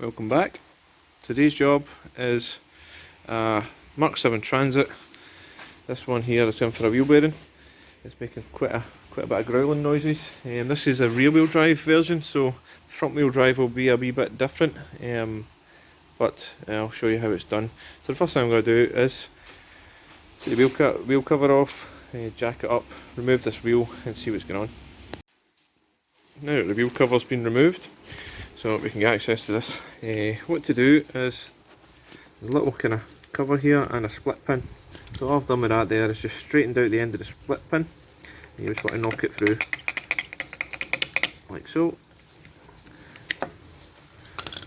Welcome back. Today's job is a Mark 7 Transit. This one here is in for a wheel bearing. It's making quite a bit of growling noises. This is a rear wheel drive version, so front wheel drive will be a wee bit different, but I'll show you how it's done. So the first thing I'm going to do is take the wheel cover off, jack it up, remove this wheel and see what's going on. Now that the wheel cover's been removed, so we can get access to this. What to do is there's a little kind of cover here and a split pin. So all I've done with that there is just straightened out the end of the split pin. And you just want to knock it through, like so.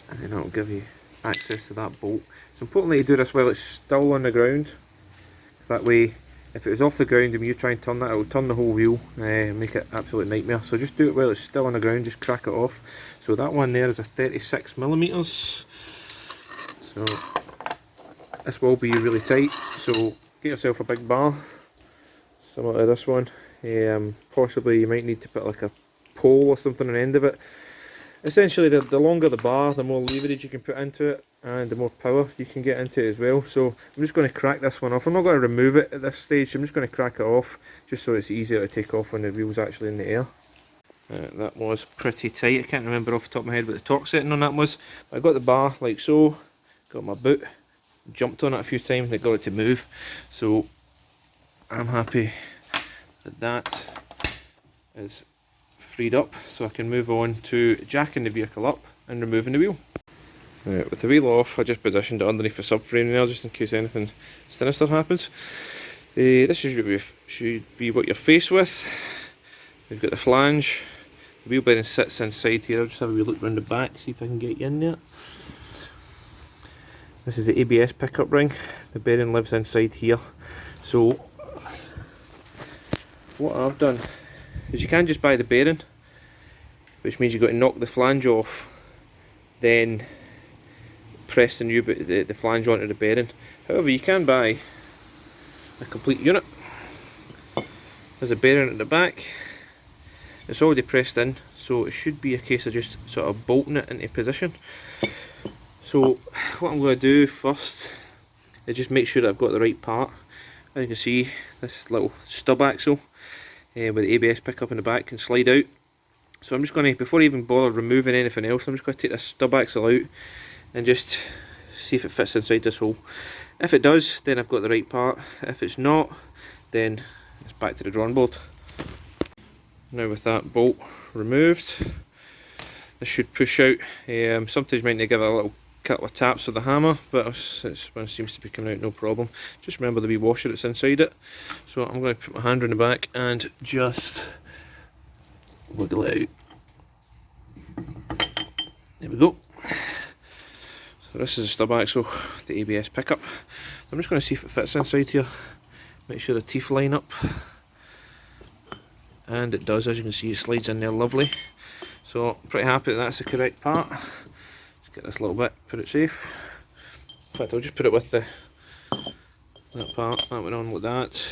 And then that'll give you access to that bolt. It's important that you do this while it's still on the ground. That way, if it was off the ground and you try and turn that, it will turn the whole wheel and make it an absolute nightmare. So just do it while it's still on the ground, just crack it off. So that one there is a 36mm. So this will be really tight, so get yourself a big bar, similar to this one. Possibly you might need to put like a pole or something on the end of it. Essentially the longer the bar, the more leverage you can put into it and the more power you can get into it as well. So I'm just going to crack this one off. I'm not going to remove it at this stage, I'm just going to crack it off just so it's easier to take off when the wheel's actually in the air. That was pretty tight. I can't remember off the top of my head what the torque setting on that was. But I got the bar like so, got my boot, jumped on it a few times and it got it to move. So I'm happy that that is freed up, so I can move on to jacking the vehicle up and removing the wheel. With the wheel off, I just positioned it underneath the subframe there just in case anything sinister happens. This should be what you're faced with. We've got the flange, the wheel bearing sits inside here. I'll just have a wee look round the back, see if I can get you in there. This is the ABS pickup ring, the bearing lives inside here. So what I've done is you can just buy the bearing, which means you've got to knock the flange off, then press the flange onto the bearing. However, you can buy a complete unit. There's a bearing at the back, it's already pressed in, so it should be a case of just sort of bolting it into position. So what I'm going to do first is just make sure that I've got the right part. As you can see, this little stub axle with the ABS pickup in the back can slide out. So I'm just going to, before I even bother removing anything else, I'm just going to take this stub axle out and just see if it fits inside this hole. If it does, then I've got the right part. If it's not, then it's back to the drawing board. Now with that bolt removed, this should push out. Sometimes you might need to give it a little couple of taps with the hammer, but this one seems to be coming out no problem. Just remember the wee washer that's inside it. So I'm going to put my hand on the back and just wiggle it out. There we go. So this is a stub axle, the ABS pickup. I'm just going to see if it fits inside here. Make sure the teeth line up. And it does, as you can see, it slides in there lovely. So I'm pretty happy that that's the correct part. Get this little bit, put it safe. In fact, I'll just put it with that part. That went on like that,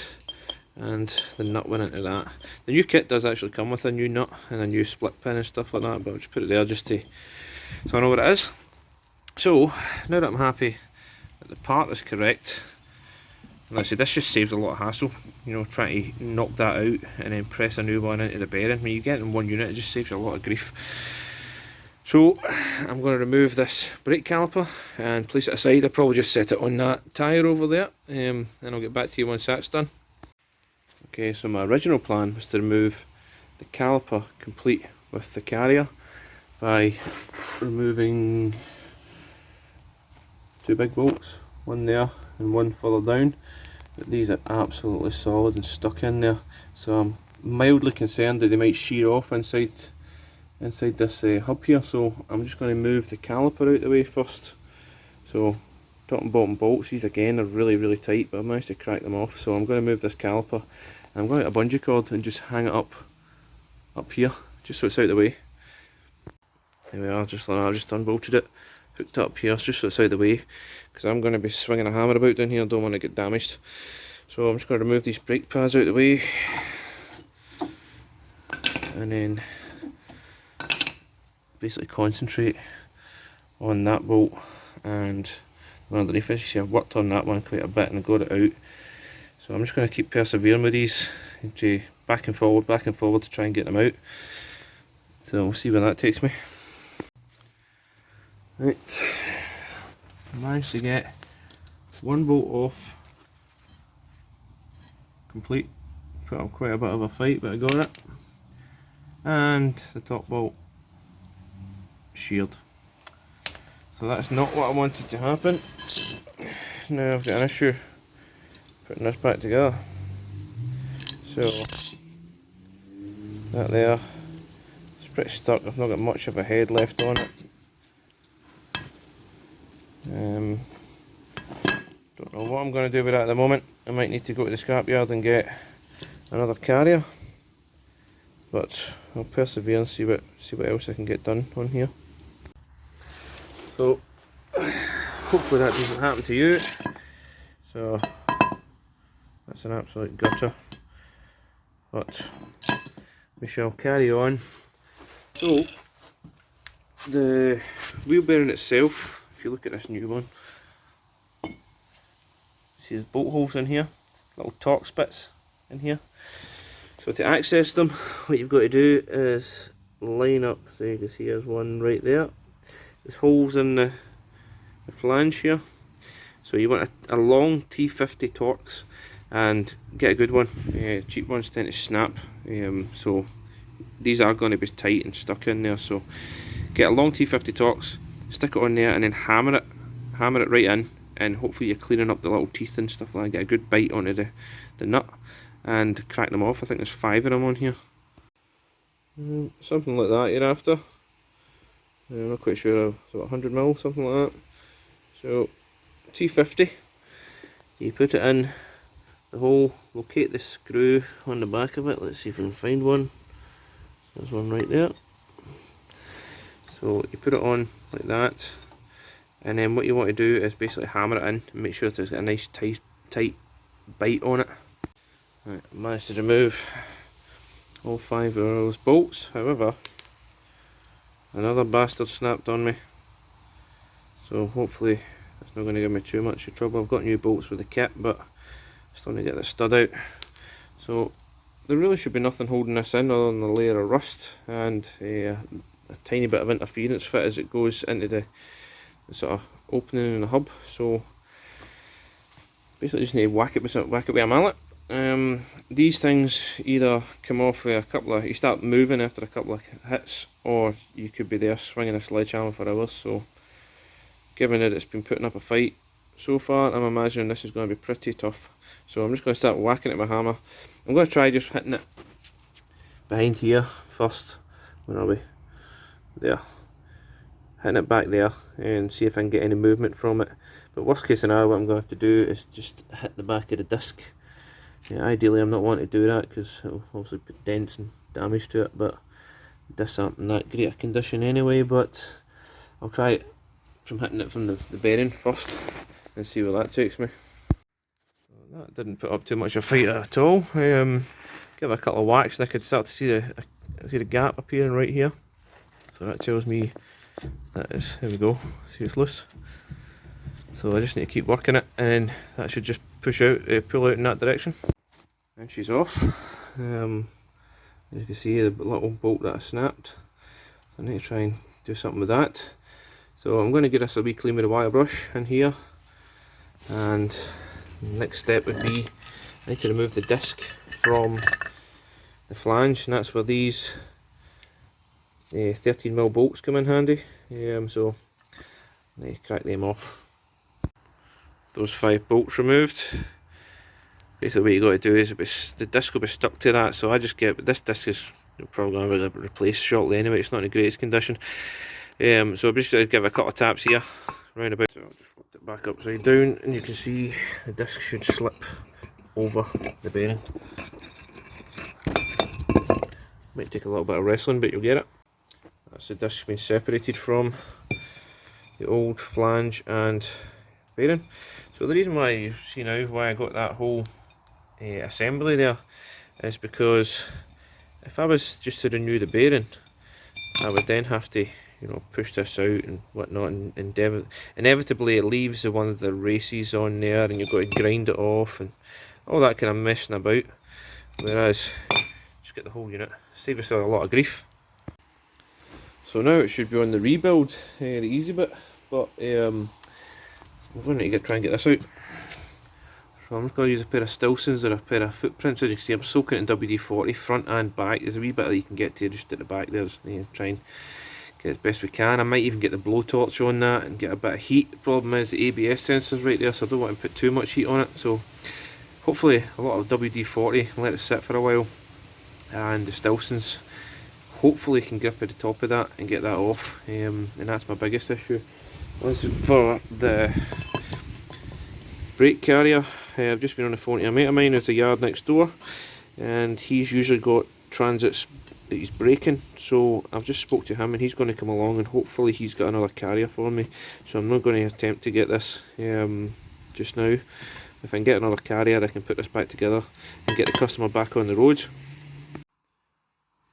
and the nut went into that. The new kit does actually come with a new nut and a new split pin and stuff like that, but I'll just put it there just to so I know what it is. So now that I'm happy that the part is correct, and like I said, this just saves a lot of hassle. You know, trying to knock that out and then press a new one into the bearing. When you get it in one unit, it just saves you a lot of grief. So I'm going to remove this brake caliper and place it aside. I'll probably just set it on that tyre over there, and I'll get back to you once that's done. Okay, so my original plan was to remove the caliper complete with the carrier by removing two big bolts, one there and one further down. But these are absolutely solid and stuck in there, so I'm mildly concerned that they might shear off inside this hub here. So I'm just going to move the caliper out the way first. So top and bottom bolts, these again are really tight, but I managed to crack them off. So I'm going to move this caliper and I'm going to get a bungee cord and just hang it up here, just so it's out of the way. There we are, just like that. I've just unbolted it, hooked it up here just so it's out of the way, because I'm going to be swinging a hammer about down here. I don't want to get damaged. So I'm just going to remove these brake pads out of the way, and then basically concentrate on that bolt and one underneath it. You see I've worked on that one quite a bit and I got it out. So I'm just going to keep persevering with these, back and forward to try and get them out. So we'll see where that takes me. Right, I managed to get one bolt off complete. Put up quite a bit of a fight, but I got it. And the top bolt sheared. So that's not what I wanted to happen. Now I've got an issue putting this back together. So that there, it's pretty stuck. I've not got much of a head left on it. Don't know what I'm going to do with that at the moment. I might need to go to the scrapyard and get another carrier, but I'll persevere and see what else I can get done on here. So hopefully that doesn't happen to you. So that's an absolute gutter, but we shall carry on. So the wheel bearing itself, if you look at this new one, see there's bolt holes in here, little Torx bits in here. So to access them, what you've got to do is line up, so you can see there's one right there. There's holes in the flange here. So you want a long T50 Torx and get a good one. Cheap ones tend to snap, so these are going to be tight and stuck in there. So get a long T50 Torx, stick it on there and then hammer it right in, and hopefully you're cleaning up the little teeth and stuff like that. Get a good bite onto the nut and crack them off. I think there's 5 of them on here. Something like that you're after. I'm not quite sure, about 100mm, something like that. So T50, you put it in the hole, locate the screw on the back of it. Let's see if we can find one. There's one right there. So you put it on like that, and then what you want to do is basically hammer it in and make sure that there's got a nice tight bite on it. Right, I managed to remove all 5 of those bolts. However, another bastard snapped on me, so hopefully that's not going to give me too much trouble. I've got new bolts with the kit, but still need to get the stud out. So there really should be nothing holding this in other than a layer of rust and a tiny bit of interference fit as it goes into the sort of opening in the hub. So basically just need to whack it with a mallet. These things either come off with a couple of, you start moving after a couple of hits, or you could be there swinging a sledgehammer for hours. So given that it's been putting up a fight so far, I'm imagining this is going to be pretty tough. So I'm just going to start whacking it with my hammer. I'm going to try just hitting it behind here first. Where are we? There. Hitting it back there and see if I can get any movement from it. But worst case scenario, what I'm going to have to do is just hit the back of the disc. Yeah, ideally I'm not wanting to do that because it'll obviously put dents and damage to it, but the discs aren't in that great a condition anyway. But I'll try it from hitting it from the bearing first and see where that takes me. That didn't put up too much of a fight at all. Give it a couple of whacks and I could start to see the gap appearing right here. So that tells me that is, there we go, see it's loose. So I just need to keep working it, and that should just pull out in that direction. And she's off. As you can see, the little bolt that I snapped. I need to try and do something with that. So I'm going to give this a wee clean with a wire brush in here. And the next step would be, I need to remove the disc from the flange, and that's where these 13mm bolts come in handy. So I need to crack them off. Those 5 bolts removed. Basically what you got to do is the disc will be stuck to that, so I just get, this disc is probably going to be replaced shortly anyway, it's not in the greatest condition. So I'm just going to give it a couple of taps here, round about. So I'll just flip it back upside down and you can see the disc should slip over the bearing. Might take a little bit of wrestling, but you'll get it. That's the disc being separated from the old flange and bearing. So the reason why you see now why I got that whole assembly there is because if I was just to renew the bearing, I would then have to you know, push this out and whatnot, and inevitably it leaves one of the races on there, and you've got to grind it off and all that kind of messing about. Whereas, just get the whole unit, save yourself a lot of grief. So now it should be on the rebuild, the easy bit, but we're going to try and get this out. So I'm just going to use a pair of Stilsons or a pair of footprints. As you can see, I'm soaking it in WD-40 front and back. There's a wee bit that you can get to just at the back there, just try and get as best we can. I might even get the blowtorch on that and get a bit of heat. The problem is the ABS sensor's right there, so I don't want to put too much heat on it. So hopefully a lot of WD-40, let it sit for a while, and the Stilsons hopefully can grip at the top of that and get that off, and that's my biggest issue. As for the brake carrier, I've just been on the phone to a mate of mine who's the yard next door, and he's usually got transits that he's braking, so I've just spoke to him and he's going to come along and hopefully he's got another carrier for me. So I'm not going to attempt to get this just now. If I can get another carrier, I can put this back together and get the customer back on the road.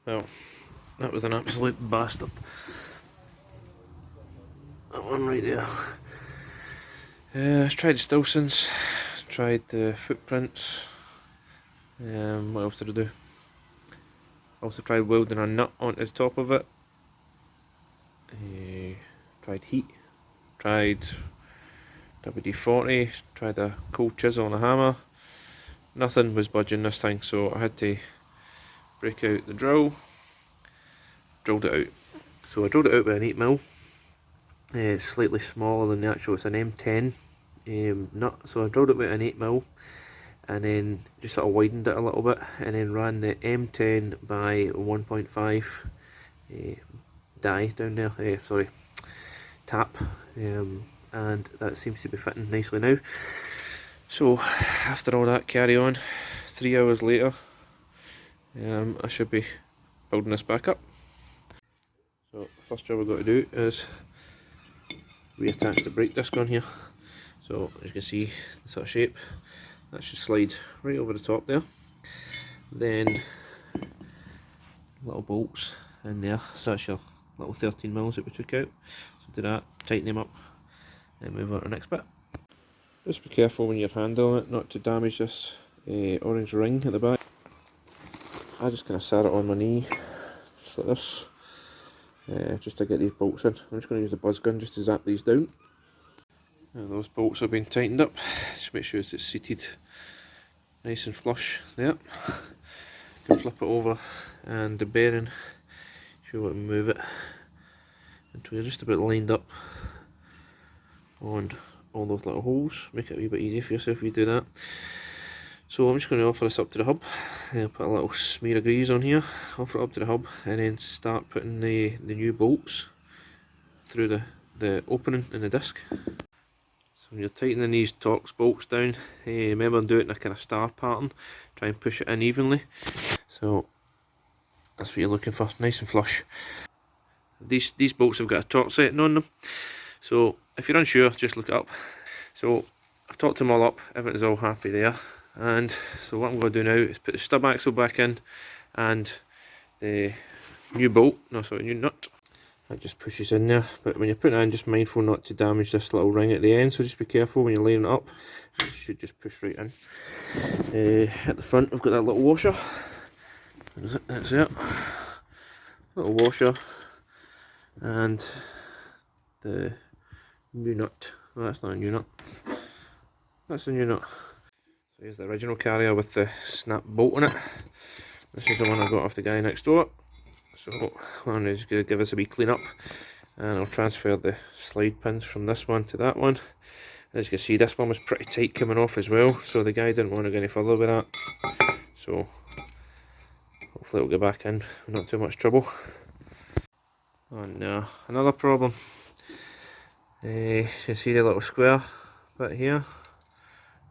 Well, that was an absolute bastard. That one right there. I tried the Stilsons, tried the footprints. What else did I do? Also tried welding a nut onto the top of it. Tried heat. Tried WD-40. Tried a cold chisel and a hammer. Nothing was budging this thing, so I had to break out the drill. Drilled it out. So I drilled it out with an 8mm. It's slightly smaller than the actual, it's an M10 nut. So I drilled it with an 8mm. And then just sort of widened it a little bit, and then ran the M10 by 1.5 die down there, tap, and that seems to be fitting nicely now. So after all that carry on, 3 hours later, I should be building this back up. So the first job I've got to do is reattach the brake disc on here. So as you can see, the sort of shape, that should slide right over the top there. Then little bolts in there, so that's your little 13mm that we took out. So do that, tighten them up, and move on to the next bit. Just be careful when you're handling it not to damage this orange ring at the back. I just kind of sat it on my knee, just like this, just to get these bolts in. I'm just going to use the buzz gun just to zap these down. And those bolts have been tightened up. Just make sure it's seated nice and flush there. Can flip it over, and the bearing, if you want to move it until you're just about lined up on all those little holes. Make it a wee bit easier for yourself if you do that. So I'm just going to offer this up to the hub. I'll put a little smear of grease on here, offer it up to the hub, and then start putting the new bolts through the opening in the disc. So when you're tightening these Torx bolts down, remember do it in a kind of star pattern. Try and push it in evenly. So that's what you're looking for, nice and flush. These bolts have got a Torx setting on them. So if you're unsure, just look it up. So I've torqued them all up, everything's all happy there. And so what I'm going to do now is put the stub axle back in and the new new nut. That just pushes in there, but when you're putting it in, just mindful not to damage this little ring at the end, so just be careful when you're laying it up. It should just push right in. At the front I've got that little washer. That's it. Little washer and the new nut. Oh, that's not a new nut. That's a new nut. So here's the original carrier with the snap bolt on it. This is the one I got off the guy next door. So I'm just going to give us a wee clean up, and I'll transfer the slide pins from this one to that one. As you can see, this one was pretty tight coming off as well, so the guy didn't want to go any further with that. So hopefully it'll get back in with not too much trouble. Oh no, another problem. You can see the little square bit here,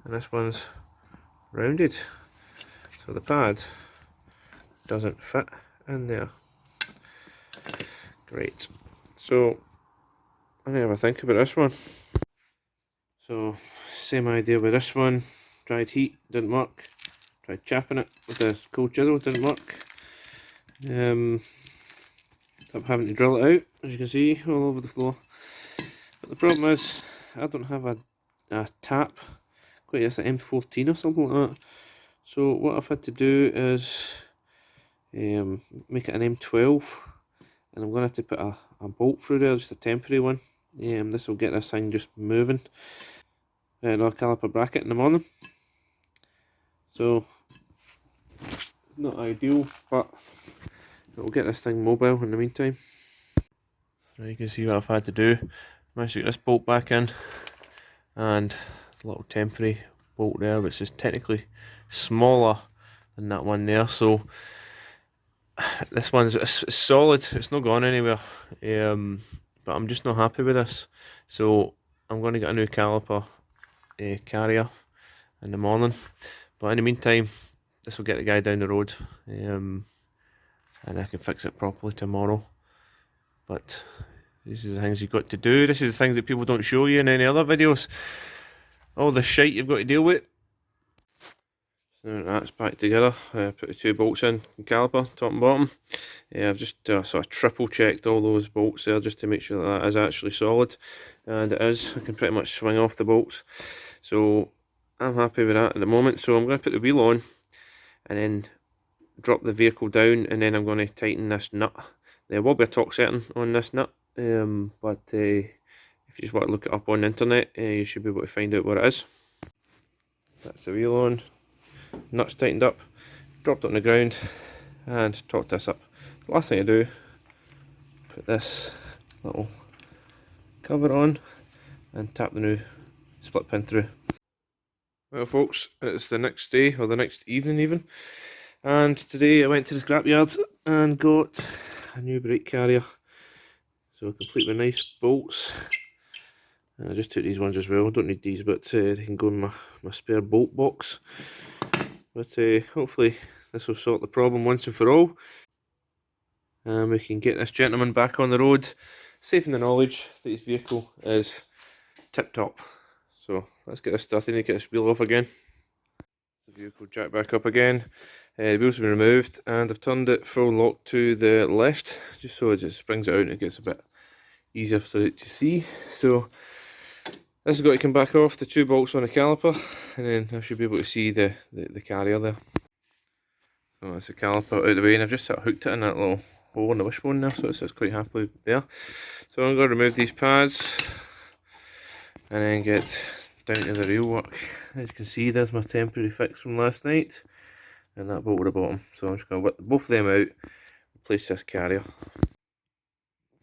and this one's rounded, so the pad doesn't fit in there. Great. So I need to have a think about this one. So same idea with this one. Tried heat, didn't work. Tried chapping it with a cold chisel, didn't work. I'm having to drill it out, as you can see, all over the floor. But the problem is, I don't have a tap. Quite, it's an M14 or something like that. So what I've had to do is make it an M12, and I'm going to have to put a bolt through there, just a temporary one. This will get this thing just moving. Another caliper bracket in the morning. So, not ideal, but it'll get this thing mobile in the meantime. So you can see what I've had to do. Managed to get this bolt back in, and a little temporary bolt there, which is technically smaller than that one there. So this one's it's solid, it's not gone anywhere, but I'm just not happy with this. So I'm going to get a new caliper carrier in the morning, but in the meantime this will get the guy down the road, and I can fix it properly tomorrow. But these are the things you've got to do. This is the things that people don't show you in any other videos. All the shite you've got to deal with. So that's back together. Put the two bolts in, caliper, top and bottom. I've just sort of triple checked all those bolts there just to make sure that is actually solid. And it is. I can pretty much swing off the bolts. So I'm happy with that at the moment. So I'm going to put the wheel on and then drop the vehicle down, and then I'm going to tighten this nut. There will be a torque setting on this nut, but if you just want to look it up on the internet, you should be able to find out what it is. That's the wheel on, nuts tightened up, dropped it on the ground, and torqued this up. The last thing I do, put this little cover on and tap the new split pin through. Well folks, it's the next day, or the next evening even, and today I went to the scrapyard and got a new brake carrier. So complete with nice bolts. And I just took these ones as well. I don't need these, but they can go in my spare bolt box. But hopefully this will sort the problem once and for all. And we can get this gentleman back on the road, safe in the knowledge that his vehicle is tip top. So let's get this started and get this wheel off again. The vehicle jacked back up again. The wheels have been removed, and I've turned it full lock to the left, just so it just springs it out and it gets a bit easier for it to see. So this has got to come back off, the two bolts on the caliper, and then I should be able to see the carrier there. So that's the caliper out of the way, and I've just sort of hooked it in that little hole in the wishbone there, so it's quite happily there. So I'm going to remove these pads and then get down to the real work. As you can see, there's my temporary fix from last night, and that bolt at the bottom. So I'm just going to whip both of them out, replace this carrier.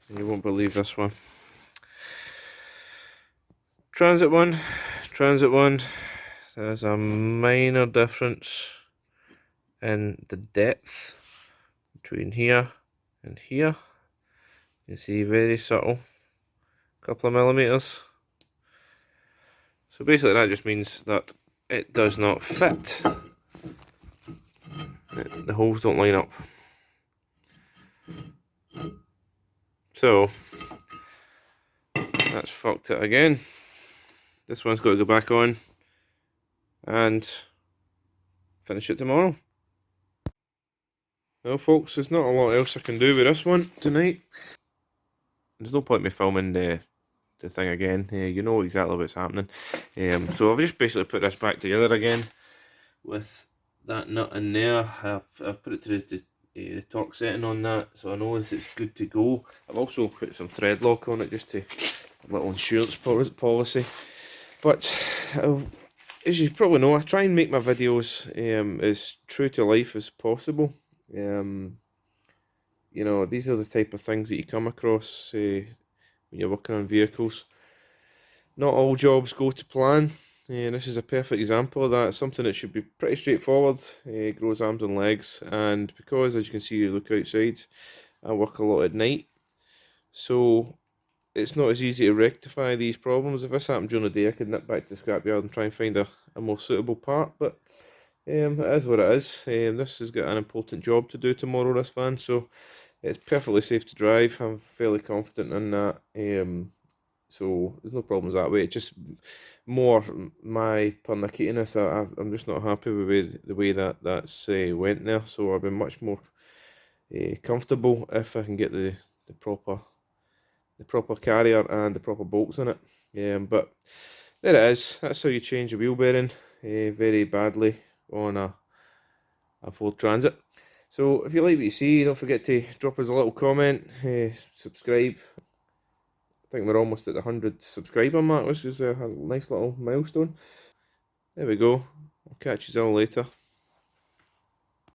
And you won't believe this one. Transit one, there's a minor difference in the depth between here and here. You see, very subtle, couple of millimeters. So basically that just means that it does not fit. The holes don't line up. So that's fucked it again. This one's got to go back on and finish it tomorrow. Well folks, there's not a lot else I can do with this one tonight. There's no point in me filming the thing again. You know exactly what's happening. So I've just basically put this back together again with that nut in there. I've put it to the torque setting on that, so I know it's good to go. I've also put some thread lock on it just to a little insurance policy. But as you probably know, I try and make my videos as true to life as possible. You know, these are the type of things that you come across when you're working on vehicles. Not all jobs go to plan, and this is a perfect example of that. It's something that should be pretty straightforward. It grows arms and legs, and because, as you can see, you look outside, I work a lot at night, so it's not as easy to rectify these problems. If this happened during the day, I could nip back to the scrapyard and try and find a more suitable part, but it is what it is. This has got an important job to do tomorrow, this van, so it's perfectly safe to drive. I'm fairly confident in that, so there's no problems that way. It's just more my pernicketiness. I'm just not happy with the way that's went there, so I've been much more comfortable if I can get the the proper carrier and the proper bolts in it. But there it is. That's how you change a wheel bearing very badly on a Ford Transit. So if you like what you see, don't forget to drop us a little comment, subscribe. I think we're almost at the 100 subscriber mark, which is a nice little milestone. There we go. I'll catch you all later.